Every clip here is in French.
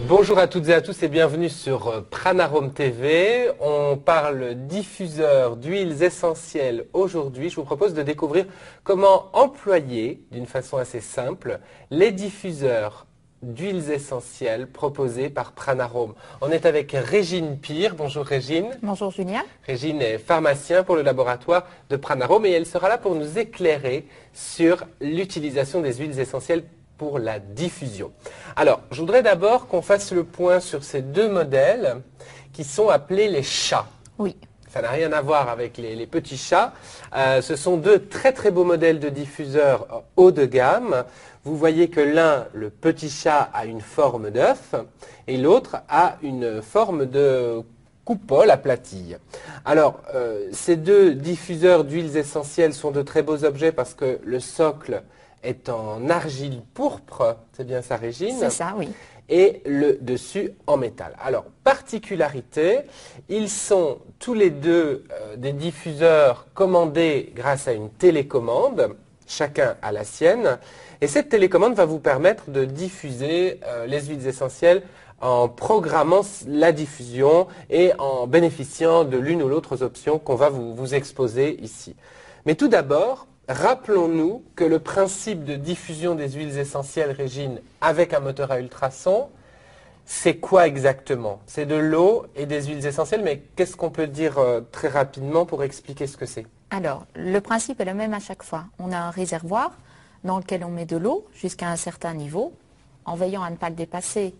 Bonjour à toutes et à tous et bienvenue sur Pranarome TV. On parle diffuseur d'huiles essentielles aujourd'hui. Je vous propose de découvrir comment employer d'une façon assez simple les diffuseurs d'huiles essentielles proposés par Pranarome. On est avec Régine Pire. Bonjour Régine. Bonjour Julien. Régine est pharmacien pour le laboratoire de Pranarome et elle sera là pour nous éclairer sur l'utilisation des huiles essentielles pour la diffusion. Alors, je voudrais d'abord qu'on fasse le point sur ces deux modèles qui sont appelés les chats. Oui. Ça n'a rien à voir avec les petits chats. Ce sont deux très très beaux modèles de diffuseurs haut de gamme. Vous voyez que l'un, le petit chat, a une forme d'œuf et l'autre a une forme de coupole aplatie. Alors, ces deux diffuseurs d'huiles essentielles sont de très beaux objets parce que le socle est en argile pourpre, c'est bien ça Régine? C'est ça, oui. Et le dessus en métal. Alors, particularité, ils sont tous les deux des diffuseurs commandés grâce à une télécommande, chacun à la sienne, et cette télécommande va vous permettre de diffuser les huiles essentielles en programmant la diffusion et en bénéficiant de l'une ou l'autre option qu'on va vous exposer ici. Mais tout d'abord, rappelons-nous que le principe de diffusion des huiles essentielles, Régine, avec un moteur à ultrasons, c'est quoi exactement? C'est de l'eau et des huiles essentielles, mais qu'est-ce qu'on peut dire très rapidement pour expliquer ce que c'est? Alors, le principe est le même à chaque fois. On a un réservoir dans lequel on met de l'eau jusqu'à un certain niveau, en veillant à ne pas le dépasser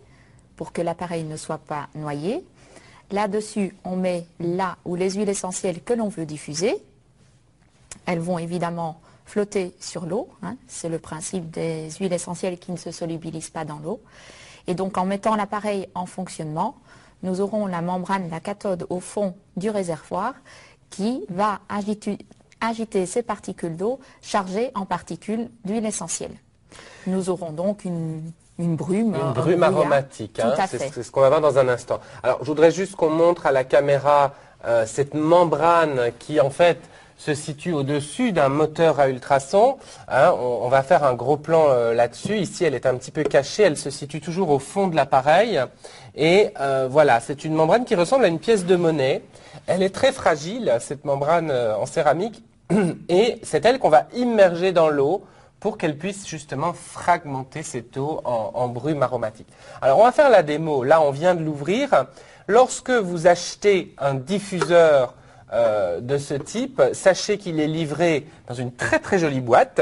pour que l'appareil ne soit pas noyé. Là-dessus, on met là où les huiles essentielles que l'on veut diffuser. Elles vont évidemment flotter sur l'eau, hein. C'est le principe des huiles essentielles qui ne se solubilisent pas dans l'eau. Et donc en mettant l'appareil en fonctionnement, nous aurons la membrane, la cathode au fond du réservoir qui va agiter ces particules d'eau chargées en particules d'huile essentielle. Nous aurons donc une brume. Une brume aromatique, hein, c'est ce qu'on va voir dans un instant. Alors je voudrais juste qu'on montre à la caméra cette membrane qui en fait se situe au-dessus d'un moteur à ultrasons. Hein, on va faire un gros plan là-dessus. Ici, elle est un petit peu cachée. Elle se situe toujours au fond de l'appareil. Et voilà, c'est une membrane qui ressemble à une pièce de monnaie. Elle est très fragile, cette membrane en céramique. Et c'est elle qu'on va immerger dans l'eau pour qu'elle puisse justement fragmenter cette eau en brume aromatique. Alors, on va faire la démo. Là, on vient de l'ouvrir. Lorsque vous achetez un diffuseur de ce type, sachez qu'il est livré dans une très très jolie boîte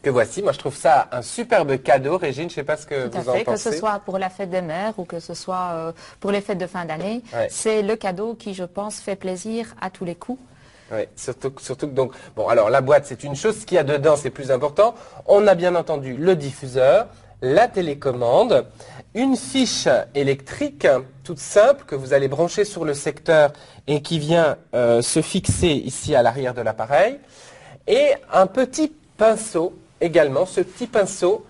que voici. Moi je trouve ça un superbe cadeau, Régine, je ne sais pas ce que vous en pensez. Que ce soit pour la fête des mères ou que ce soit pour les fêtes de fin d'année, ouais. C'est le cadeau qui, je pense, fait plaisir à tous les coups. Oui, surtout que donc, bon alors la boîte c'est une chose, ce qu'il y a dedans c'est plus important. On a bien entendu le diffuseur, la télécommande, une fiche électrique toute simple que vous allez brancher sur le secteur et qui vient se fixer ici à l'arrière de l'appareil, et un petit pinceau également, ce petit pinceau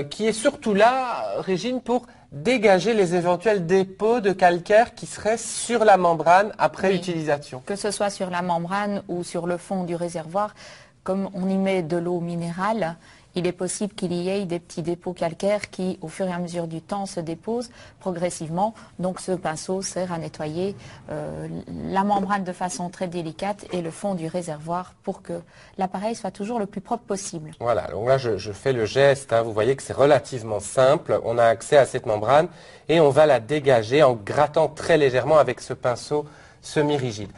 qui est surtout là, Régine, pour dégager les éventuels dépôts de calcaire qui seraient sur la membrane après utilisation. Que ce soit sur la membrane ou sur le fond du réservoir, comme on y met de l'eau minérale, il est possible qu'il y ait des petits dépôts calcaires qui, au fur et à mesure du temps, se déposent progressivement. Donc ce pinceau sert à nettoyer la membrane de façon très délicate et le fond du réservoir pour que l'appareil soit toujours le plus propre possible. Voilà, donc là je fais le geste, hein. Vous voyez que c'est relativement simple. On a accès à cette membrane et on va la dégager en grattant très légèrement avec ce pinceau semi-rigide.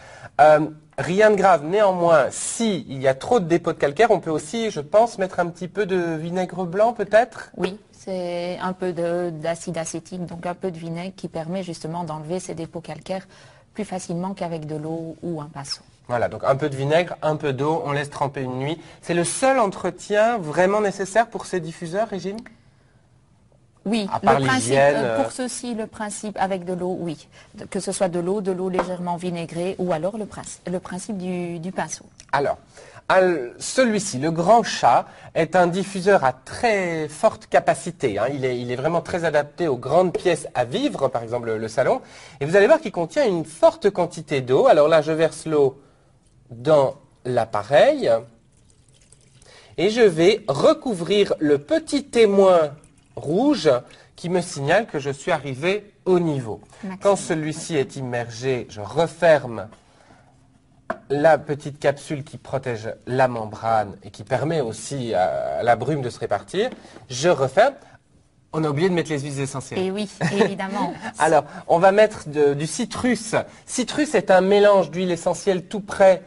Rien de grave, néanmoins, s'il y a trop de dépôts de calcaire, on peut aussi, je pense, mettre un petit peu de vinaigre blanc peut-être? Oui, c'est un peu d'acide acétique, donc un peu de vinaigre qui permet justement d'enlever ces dépôts calcaires plus facilement qu'avec de l'eau ou un pinceau. Voilà, donc un peu de vinaigre, un peu d'eau, on laisse tremper une nuit. C'est le seul entretien vraiment nécessaire pour ces diffuseurs, Régine? Oui, à part le principe, pour ceci, le principe avec de l'eau, oui. Que ce soit de l'eau légèrement vinaigrée ou alors le principe du pinceau. Alors, celui-ci, le grand chat, est un diffuseur à très forte capacité. Hein. Il est vraiment très adapté aux grandes pièces à vivre, par exemple le salon. Et vous allez voir qu'il contient une forte quantité d'eau. Alors là, je verse l'eau dans l'appareil et je vais recouvrir le petit témoin rouge qui me signale que je suis arrivé au niveau. Quand celui-ci est immergé, je referme la petite capsule qui protège la membrane et qui permet aussi à la brume de se répartir. Je referme. On a oublié de mettre les huiles essentielles. Et oui, évidemment. Alors, on va mettre du citrus. Citrus est un mélange d'huile essentielle tout prêt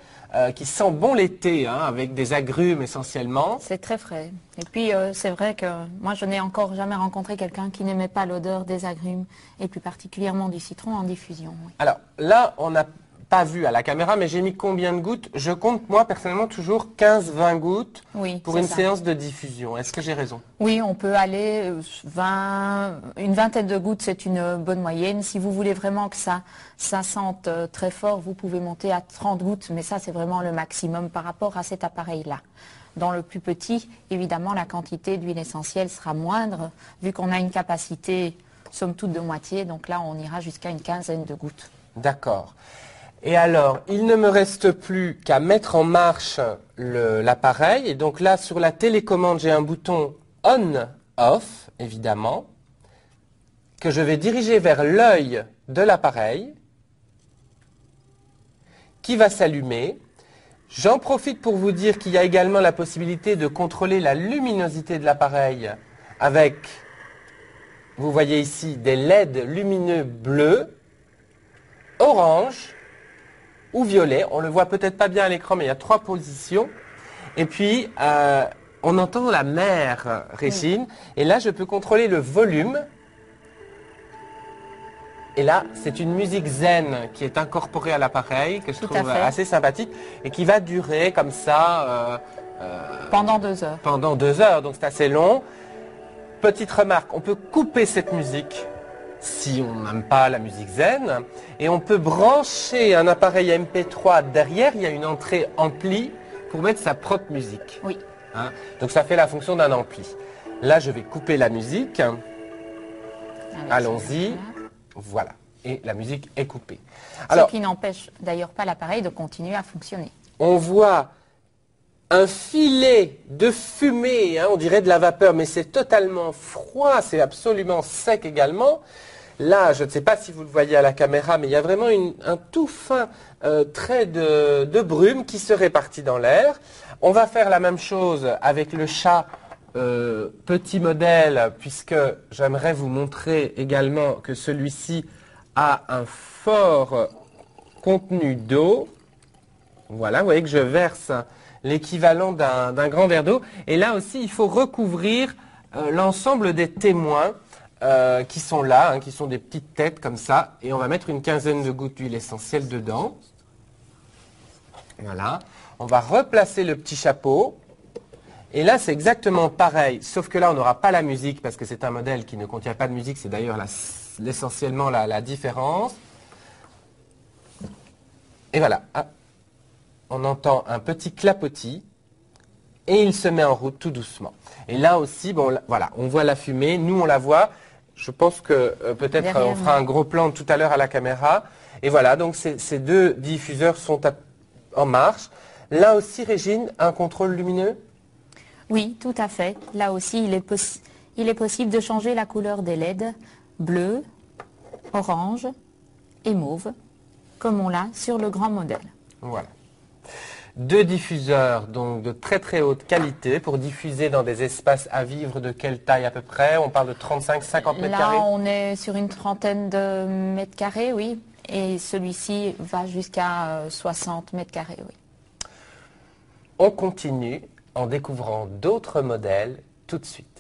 qui sent bon l'été, hein, avec des agrumes essentiellement. C'est très frais. Et puis, c'est vrai que moi, je n'ai encore jamais rencontré quelqu'un qui n'aimait pas l'odeur des agrumes, et plus particulièrement du citron en diffusion. Oui. Alors, là, on n'a pas vu à la caméra, mais j'ai mis combien de gouttes? Je compte, moi, personnellement, toujours 15-20 gouttes pour une séance de diffusion. Est-ce que j'ai raison? Oui, on peut aller une vingtaine de gouttes, c'est une bonne moyenne. Si vous voulez vraiment que ça sente très fort, vous pouvez monter à 30 gouttes, mais ça, c'est vraiment le maximum par rapport à cet appareil-là. Dans le plus petit, évidemment, la quantité d'huile essentielle sera moindre, vu qu'on a une capacité, somme toute, de moitié. Donc là, on ira jusqu'à une quinzaine de gouttes. D'accord. Et alors, il ne me reste plus qu'à mettre en marche l'appareil. Et donc là, sur la télécommande, j'ai un bouton on-off, évidemment, que je vais diriger vers l'œil de l'appareil, qui va s'allumer. J'en profite pour vous dire qu'il y a également la possibilité de contrôler la luminosité de l'appareil avec, vous voyez ici, des LED lumineux bleus, orange ou violet. On le voit peut-être pas bien à l'écran, mais il y a 3 positions. Et puis, on entend la mer, Régine. Et là, je peux contrôler le volume. Et là, c'est une musique zen qui est incorporée à l'appareil, que je trouve assez sympathique, et qui va durer comme ça... pendant 2 heures. Pendant 2 heures, donc c'est assez long. Petite remarque, on peut couper cette musique si on n'aime pas la musique zen, et on peut brancher un appareil MP3 derrière, il y a une entrée ampli pour mettre sa propre musique. Oui. Hein, donc ça fait la fonction d'un ampli. Là, je vais couper la musique. Allons-y. Voilà. Et la musique est coupée. Alors, ce qui n'empêche d'ailleurs pas l'appareil de continuer à fonctionner. On voit un filet de fumée, hein, on dirait de la vapeur, mais c'est totalement froid, c'est absolument sec également. Là, je ne sais pas si vous le voyez à la caméra, mais il y a vraiment un tout fin trait de brume qui se répartit dans l'air. On va faire la même chose avec le chat petit modèle, puisque j'aimerais vous montrer également que celui-ci a un fort contenu d'eau. Voilà, vous voyez que je verse l'équivalent d'un grand verre d'eau. Et là aussi, il faut recouvrir l'ensemble des témoins qui sont là, hein, qui sont des petites têtes comme ça. Et on va mettre une quinzaine de gouttes d'huile essentielle dedans. Voilà. On va replacer le petit chapeau. Et là, c'est exactement pareil, sauf que là, on n'aura pas la musique parce que c'est un modèle qui ne contient pas de musique. C'est d'ailleurs essentiellement la différence. Et voilà. Ah. On entend un petit clapotis et il se met en route tout doucement. Et là aussi, bon, voilà, on voit la fumée, nous on la voit. Je pense que peut-être on fera un gros plan tout à l'heure à la caméra. Et voilà, donc ces 2 diffuseurs sont en marche. Là aussi, Régine, un contrôle lumineux? Oui, tout à fait. Là aussi, il est possible de changer la couleur des LED, bleu, orange et mauve, comme on l'a sur le grand modèle. Voilà. 2 diffuseurs donc de très très haute qualité pour diffuser dans des espaces à vivre de quelle taille à peu près? On parle de 35-50 mètres carrés? Là, on est sur une trentaine de mètres carrés, oui. Et celui-ci va jusqu'à 60 mètres carrés, oui. On continue en découvrant d'autres modèles tout de suite.